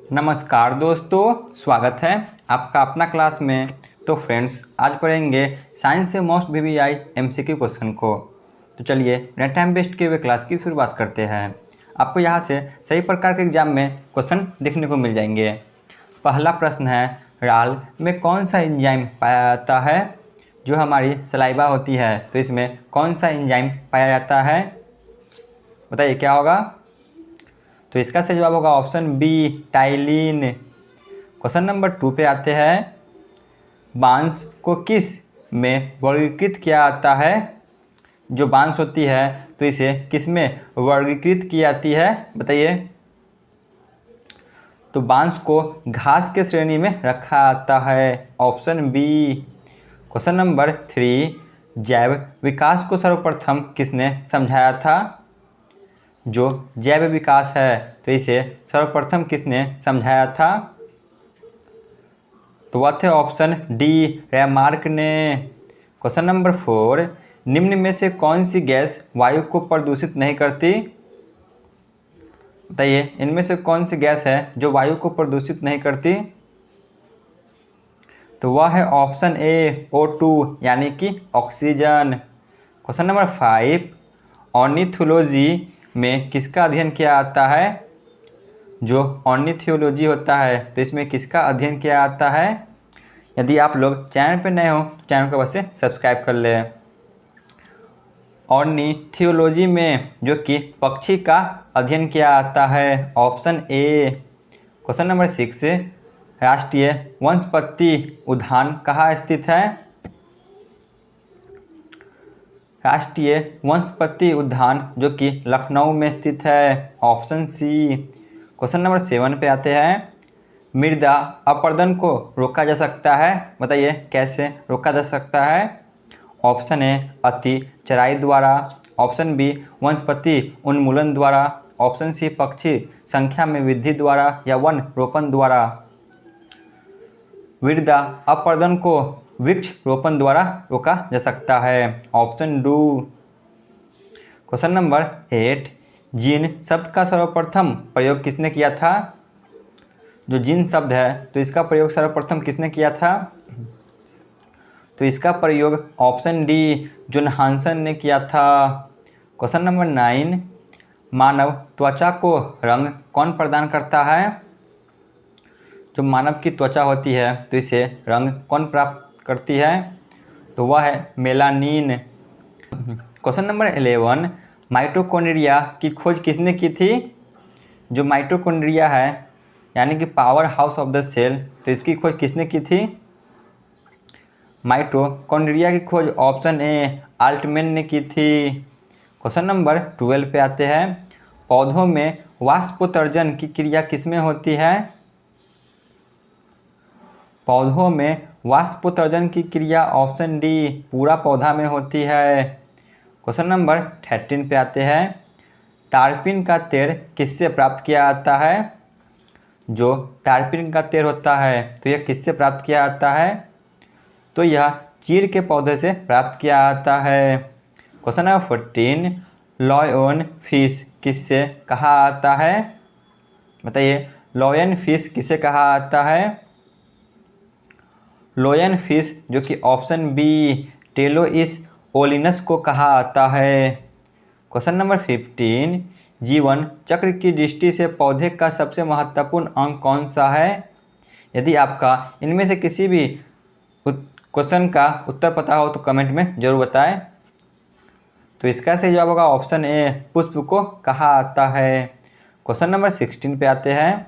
नमस्कार दोस्तों, स्वागत है आपका अपना क्लास में। तो फ्रेंड्स, आज पढ़ेंगे साइंस से मोस्ट वीवीआई एमसीक्यू क्वेश्चन को। तो चलिए बिना टाइम वेस्ट किए हुए क्लास की शुरुआत करते हैं। आपको यहाँ से सही प्रकार के एग्जाम में क्वेश्चन देखने को मिल जाएंगे। पहला प्रश्न है, राल में कौन सा एंजाइम पाया जाता है जो हमारी सलाइवा होती है? तो इसमें कौन सा एंजाइम पाया जाता है, बताइए क्या होगा? तो इसका सही जवाब होगा ऑप्शन बी, टाइलिन। क्वेश्चन नंबर 2 पे आते हैं। बांस को किस में वर्गीकृत किया जाता है? जो बांस होती है तो इसे किस में वर्गीकृत की जाती है, बताइए। तो बांस को घास के श्रेणी में रखा जाता है, ऑप्शन बी। क्वेश्चन नंबर 3, जैव विकास को सर्वप्रथम किसने समझाया था? जो जैव विकास है तो इसे सर्वप्रथम किसने समझाया था? तो वह थे ऑप्शन डी, रेमार्क ने। क्वेश्चन नंबर 4, निम्न में से कौन सी गैस वायु को प्रदूषित नहीं करती? बताइए, इनमें से कौन सी गैस है जो वायु को प्रदूषित नहीं करती? तो वह है ऑप्शन ए, O2 यानी कि ऑक्सीजन। क्वेश्चन नंबर 5, ऑर्निथोलॉजी में किसका अध्ययन किया जाता है? जो ऑर्निथोलॉजी होता है तो इसमें किसका अध्ययन किया जाता है? यदि आप लोग चैनल पर नए हो तो चैनल को अवश्य सब्सक्राइब कर लें। ऑर्निथोलॉजी में जो कि पक्षी का अध्ययन किया जाता है, ऑप्शन ए। क्वेश्चन नंबर 6, राष्ट्रीय वनस्पति उद्यान कहाँ स्थित है? राष्ट्रीय वनस्पति उद्यान जो कि लखनऊ में स्थित है, ऑप्शन सी। क्वेश्चन नंबर 7 पे आते हैं। मृदा अपरदन को रोका जा सकता है, बताइए कैसे रोका जा सकता है? ऑप्शन ए, अति चराई द्वारा, ऑप्शन बी, वनस्पति उन्मूलन द्वारा, ऑप्शन सी, पक्षी संख्या में वृद्धि द्वारा, या वन रोपण द्वारा। मृदा अपरदन को वृक्ष रोपण द्वारा रोका जा सकता है, option do. Question number 8, gene शब्द का सर्वप्रथम प्रयोग किसने किया था? जो जीन शब्द है तो इसका प्रयोग सर्वप्रथम किसने किया था? तो इसका प्रयोग ऑप्शन डी, जोहानसन ने किया था। क्वेश्चन नंबर 9, मानव त्वचा को रंग कौन प्रदान करता है? जो मानव की त्वचा होती है तो इसे रंग कौन प्राप्त करती है? तो वह है मेलानिन। क्वेश्चन नंबर 11, माइटोकॉन्ड्रिया की खोज किसने की थी? जो माइटोकॉन्ड्रिया है यानी कि power house of the cell, तो इसकी खोज किसने की थी? माइटोकॉन्ड्रिया की खोज ऑप्शन ए, आल्टमैन ने की थी। क्वेश्चन नंबर 12 पे आते हैं। पौधों में वाष्पोत्सर्जन की क्रिया किसमें होती है? पौधों में वाष्पोत्सर्जन की क्रिया ऑप्शन डी, पूरा पौधा में होती है। क्वेश्चन नंबर 13 पे आते हैं। तारपीन का तेल किससे प्राप्त किया जाता है? जो तारपीन का तेल होता है तो यह किससे प्राप्त किया जाता है? तो यह चीड़ के पौधे से प्राप्त किया जाता है। क्वेश्चन नंबर 14, लॉयन फिश किससे कहा जाता है? बताइए, लॉयन फिश किसे कहा जाता है? लोयन फिश जो कि ऑप्शन बी, टेलोइस ओलिनस को कहा जाता है। क्वेश्चन नंबर 15, जीवन चक्र की दृष्टि से पौधे का सबसे महत्वपूर्ण अंग कौन सा है? यदि आपका इनमें से किसी भी क्वेश्चन का उत्तर पता हो तो कमेंट में जरूर बताएं। तो इसका सही जवाब होगा ऑप्शन ए, पुष्प को कहा जाता है। क्वेश्चन नंबर 16 पे आते हैं।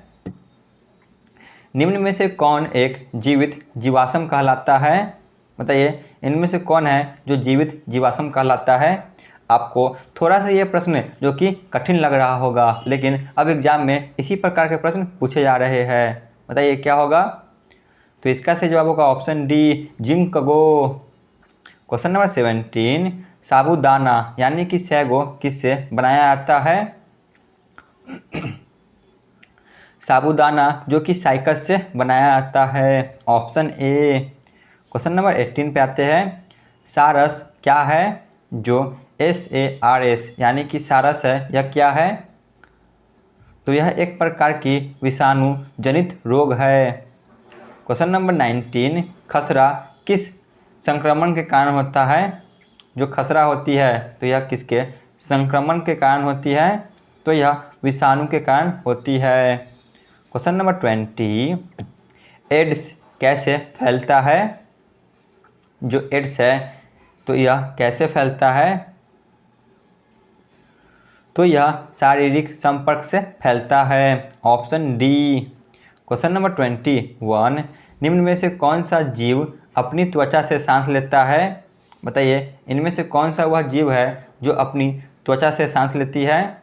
निम्न में से कौन एक जीवित जीवाश्म कहलाता है? बताइए, इनमें से कौन है जो जीवित जीवाश्म कहलाता है? आपको थोड़ा सा ये प्रश्न जो कि कठिन लग रहा होगा, लेकिन अब एग्जाम में इसी प्रकार के प्रश्न पूछे जा रहे हैं। बताइए क्या होगा? तो इसका सही जवाब होगा option D, ginkgo. Question number 17, साबूदाना यानी कि सैगो किससे बनाया जाता है? साबूदाना जो कि साइकस से बनाया जाता है, ऑप्शन ए। क्वेश्चन नंबर 18 पे आते हैं। सारस क्या है? जो SARS यानी कि सारस है, यह क्या है? तो यह एक प्रकार की विषाणु जनित रोग है। क्वेश्चन नंबर 19, खसरा किस संक्रमण के कारण होता है? जो खसरा होती है तो यह किसके संक्रमण के कारण होती है? तो यह विषाणु के कारण होती है। क्वेश्चन नंबर 20, एड्स कैसे फैलता है? जो एड्स है तो यह कैसे फैलता है? तो यह शारीरिक संपर्क से फैलता है। Option D. क्वेश्चन नंबर 21, निम्न में से कौन सा जीव अपनी त्वचा से सांस लेता है? बताइए, इनमें से कौन सा वह जीव है जो अपनी त्वचा से सांस लेती है?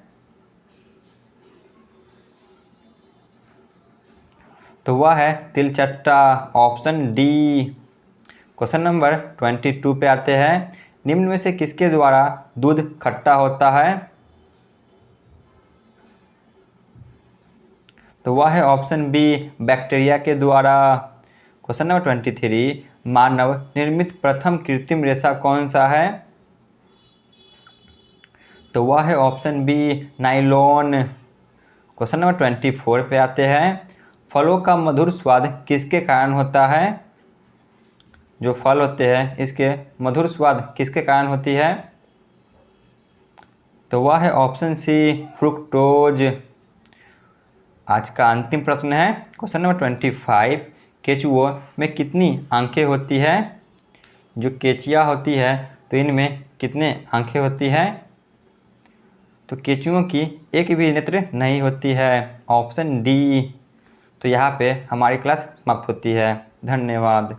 तो वह है तिलचट्टा। Option D. क्वेश्चन नंबर 22 पे आते हैं। निम्न में से किसके द्वारा दूध खट्टा होता है? तो वह है ऑप्शन बी, बैक्टीरिया के द्वारा। क्वेश्चन नंबर 23, मानव निर्मित प्रथम कृत्रिम रेशा कौन सा है? तो वह है option B, nylon. Question number 24 पे आते हैं। फलों का मधुर स्वाद किसके कारण होता है? जो फल होते हैं इसके मधुर स्वाद किसके कारण होती है? तो वह है ऑप्शन सी, फ्रुक्टोज। आज का अंतिम प्रश्न है क्वेश्चन नंबर 25, केचुओं में कितनी आंखें होती है? जो केचिया होती है तो इनमें कितने आंखें होती है? तो केचुओं की एक भी नेत्र नहीं होती है। Option D. तो यहाँ पे हमारी क्लास समाप्त होती है। धन्यवाद।